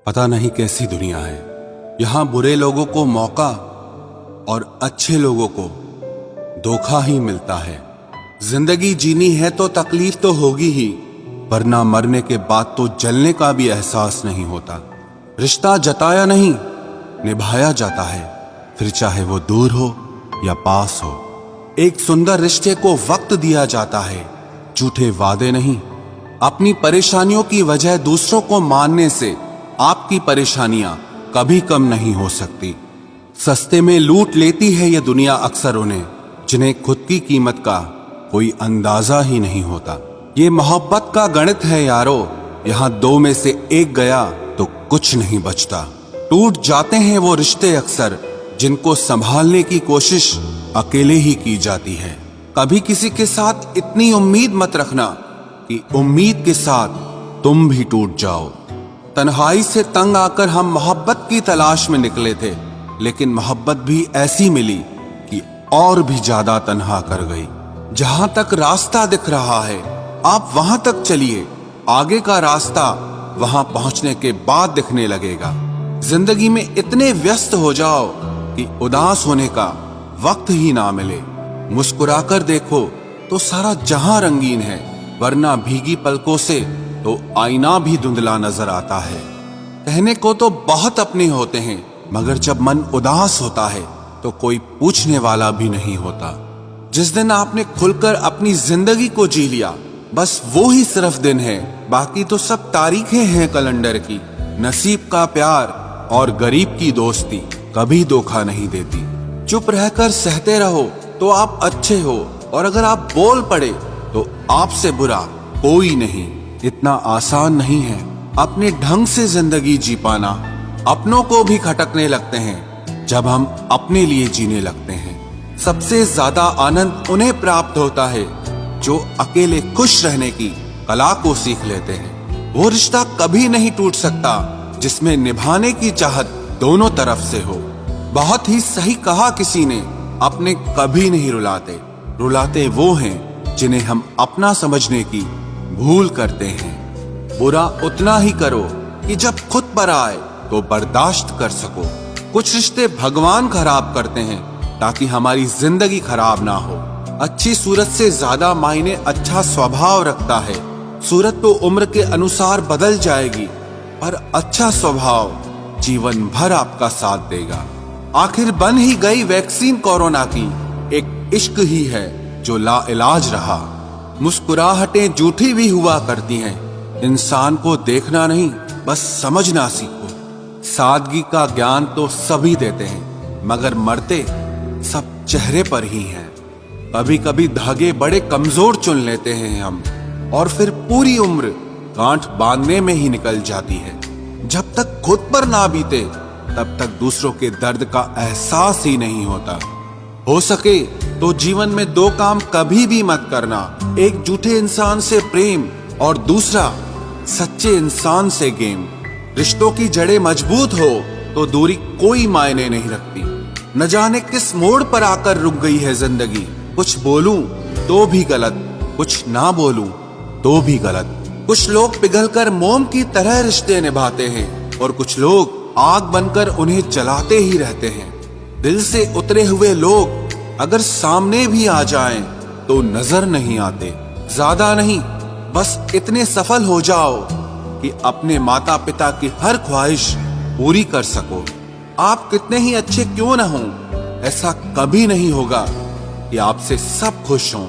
पता नहीं कैसी दुनिया है। यहाँ बुरे लोगों को मौका और अच्छे लोगों को धोखा ही मिलता है। जिंदगी जीनी है तो तकलीफ तो होगी ही, वरना मरने के बाद तो जलने का भी एहसास नहीं होता। रिश्ता जताया नहीं, निभाया जाता है, फिर चाहे वो दूर हो या पास हो। एक सुंदर रिश्ते को वक्त दिया जाता है, झूठे वादे नहीं। अपनी परेशानियों की वजह दूसरों को मानने से आपकी परेशानियां कभी कम नहीं हो सकती। सस्ते में लूट लेती है ये दुनिया अक्सर उन्हें, जिन्हें खुद की कीमत का कोई अंदाजा ही नहीं होता। ये मोहब्बत का गणित है यारो, यहाँ दो में से एक गया तो कुछ नहीं बचता। टूट जाते हैं वो रिश्ते अक्सर, जिनको संभालने की कोशिश अकेले ही की जाती है। कभी किसी के साथ इतनी उम्मीद मत रखना कि उम्मीद के साथ तुम भी टूट जाओ। तन्हाई से तंग आकर हम मोहब्बत की तलाश में निकले थे, लेकिन मोहब्बत भी ऐसी मिली कि और भी ज्यादा तन्हा कर गई। जहां तक रास्ता दिख रहा है आप वहां तक चलिए, आगे का रास्ता वहां पहुंचने के बाद दिखने लगेगा। जिंदगी में इतने व्यस्त हो जाओ कि उदास होने का वक्त ही ना मिले। मुस्कुराकर देखो तो सारा जहां रंगीन है, वरना भीगी पलकों से तो आईना भी धुंधला नजर आता है। कहने को तो बहुत अपने होते हैं, मगर जब मन उदास होता है तो कोई पूछने वाला भी नहीं होता। जिस दिन आपने खुलकर अपनी जिंदगी को जी लिया, बस वो ही सिर्फ दिन है, बाकी तो सब तारीखें हैं कैलेंडर की। नसीब का प्यार और गरीब की दोस्ती कभी धोखा नहीं देती। चुप रहकर सहते रहो तो आप अच्छे हो, और अगर आप बोल पड़े तो आपसे बुरा कोई नहीं। इतना आसान नहीं है अपने ढंग से जिंदगी जी पाना। अपनों को भी खटकने लगते हैं जब हम अपने लिए जीने लगते हैं। सबसे ज्यादा आनंद उन्हें प्राप्त होता है जो अकेले खुश रहने की कला को सीख लेते हैं। वो रिश्ता कभी नहीं टूट सकता जिसमें निभाने की चाहत दोनों तरफ से हो। बहुत ही सही कहा किसी ने, अपने कभी नहीं रुलाते, रुलाते वो हैं जिन्हें हम अपना समझने की भूल करते हैं। बुरा उतना ही करो कि जब खुद पर आए तो बर्दाश्त कर सको। कुछ रिश्ते भगवान खराब करते हैं ताकि हमारी जिंदगी खराब ना हो। अच्छी सूरत से ज्यादा मायने अच्छा स्वभाव रखता है। सूरत तो उम्र के अनुसार बदल जाएगी, पर अच्छा स्वभाव जीवन भर आपका साथ देगा। आखिर बन ही गई वैक्सीन कोरोना की, एक इश्क ही है जो लाइलाज रहा। मुस्कुराहटें झूठी भी हुआ करती हैं, इंसान को देखना नहीं बस समझना सीखो। सादगी का ज्ञान तो सभी देते हैं, मगर मरते सब चेहरे पर ही हैं। कभी कभी धागे बड़े कमजोर चुन लेते हैं हम, और फिर पूरी उम्र गांठ बांधने में ही निकल जाती है। जब तक खुद पर ना बीते तब तक दूसरों के दर्द का एहसास ही नहीं होता। हो सके तो जीवन में दो काम कभी भी मत करना, एक झूठे इंसान से प्रेम और दूसरा सच्चे इंसान से गेम। रिश्तों की जड़ें मजबूत हो तो दूरी कोई मायने नहीं रखती। न जाने किस मोड़ पर आकर रुक गई है जिंदगी। कुछ बोलूं तो भी गलत, कुछ ना बोलूं तो भी गलत। कुछ लोग पिघलकर मोम की तरह रिश्ते निभाते हैं, और कुछ लोग आग बनकर उन्हें जलाते ही रहते हैं। दिल से उतरे हुए लोग अगर सामने भी आ जाएं तो नजर नहीं आते। ज्यादा नहीं, बस इतने सफल हो जाओ कि अपने माता पिता की हर ख्वाहिश पूरी कर सको। आप कितने ही अच्छे क्यों न हों, ऐसा कभी नहीं होगा कि आपसे सब खुश हों।